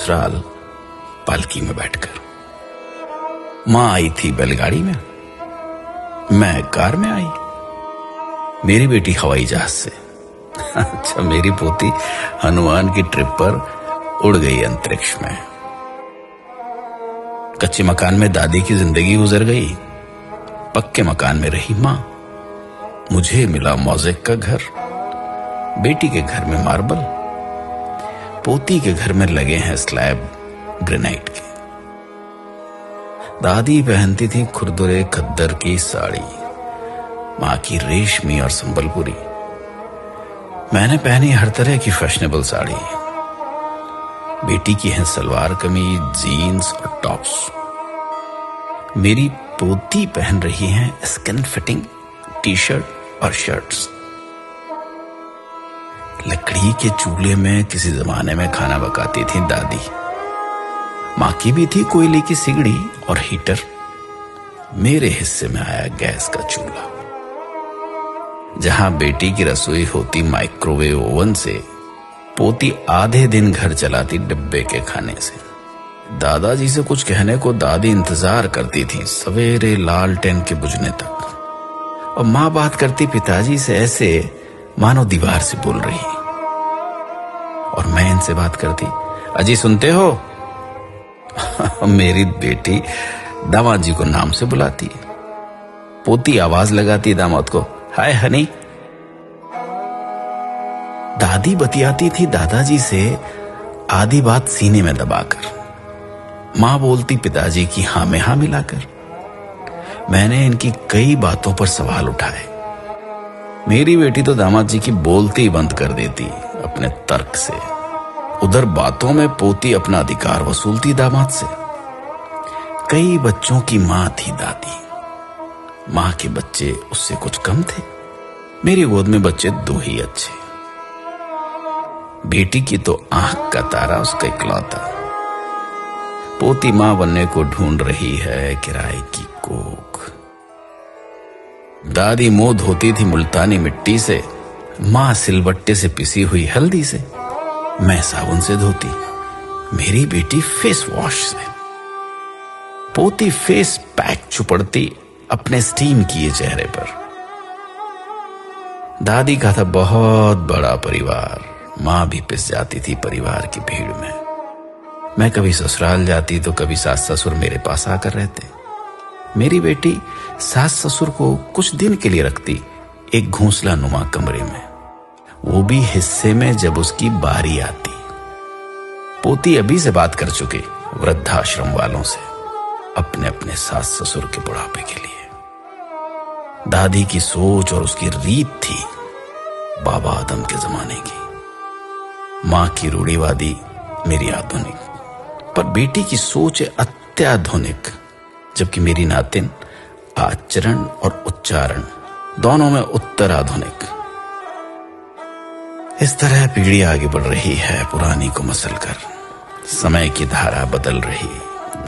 ससुराल पालकी में बैठकर। माँ आई थी बैलगाड़ी में, मैं कार में आई, मेरी बेटी हवाई जहाज से। अच्छा, मेरी पोती हनुमान की ट्रिप पर उड़ गई अंतरिक्ष में। कच्चे मकान में दादी की जिंदगी गुजर गई, पक्के मकान में रही माँ। मुझे मिला मोज़ेक का घर, बेटी के घर में मार्बल, पोती के घर में लगे हैं स्लैब ग्रेनाइट के। दादी पहनती थी खुरदुरे खद्दर की साड़ी, माँ की रेशमी और संबलपुरी। मैंने पहनी हर तरह की फैशनेबल साड़ी। बेटी की है सलवार कमीज, जीन्स और टॉप्स। मेरी पोती पहन रही है स्किन फिटिंग टी शर्ट और शर्ट्स। लकड़ी के चूल्हे में किसी जमाने में खाना पकाती थी दादी। माँ की भी थी कोयले की सिगड़ी और हीटर। मेरे हिस्से में आया गैस का चूल्हा। जहां बेटी की रसोई होती माइक्रोवेव ओवन से, पोती आधे दिन घर चलाती डिब्बे के खाने से। दादाजी से कुछ कहने को दादी इंतजार करती थी सवेरे लालटेन के बुझने तक, और माँ बात करती पिताजी से ऐसे मानो दीवार से बोल रही। और मैं इनसे बात करती, अजी सुनते हो? मेरी बेटी दामाद जी को नाम से बुलाती, पोती आवाज लगाती दामाद को, हाय हनी। दादी बतियाती थी दादाजी से आधी बात सीने में दबाकर। मां बोलती पिताजी की हाँ में हाँ मिलाकर। मैंने इनकी कई बातों पर सवाल उठाए। मेरी बेटी तो दामाद जी की बोलती ही बंद कर देती अपने तर्क से। उधर बातों में पोती अपना अधिकार वसूलती दामाद से। कई बच्चों की मां थी दादी। मां के बच्चे उससे कुछ कम थे। मेरी गोद में बच्चे दो ही अच्छे। बेटी की तो आंख का तारा उसका इकलौता। पोती मां बनने को ढूंढ रही है किराए की कोख। दादी मुंह धोती थी मुल्तानी मिट्टी से, मां सिलबट्टे से पिसी हुई हल्दी से। मैं साबुन से धोती, मेरी बेटी फेस वॉश से। पोती फेस पैक चुपड़ती अपने स्टीम किए चेहरे पर। दादी का था बहुत बड़ा परिवार। मां भी पिस जाती थी परिवार की भीड़ में। मैं कभी ससुराल जाती तो कभी सास ससुर मेरे पास आकर रहते। मेरी बेटी सास ससुर को कुछ दिन के लिए रखती एक घोंसला नुमा कमरे में, वो भी हिस्से में जब उसकी बारी आती। पोती अभी से बात कर चुकी वृद्धाश्रम वालों से अपने अपने सास ससुर के बुढ़ापे के लिए। दादी की सोच और उसकी रीत थी बाबा आदम के जमाने की। मां की रूढ़िवादी, मेरी आधुनिक। पर बेटी की सोच है अत्याधुनिक, जबकि मेरी नातिन आचरण और उच्चारण दोनों में उत्तर आधुनिक। इस तरह पीढ़ी आगे बढ़ रही है पुरानी को मसल कर। समय की धारा बदल रही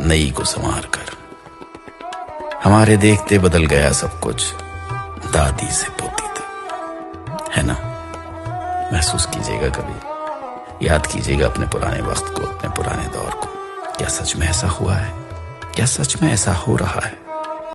नई को संवार कर। हमारे देखते बदल गया सब कुछ, दादी से पोती तक, है ना? महसूस कीजिएगा, कभी याद कीजिएगा अपने पुराने वक्त को, अपने पुराने दौर को। क्या सच में ऐसा हुआ है? क्या सच में ऐसा हो रहा है?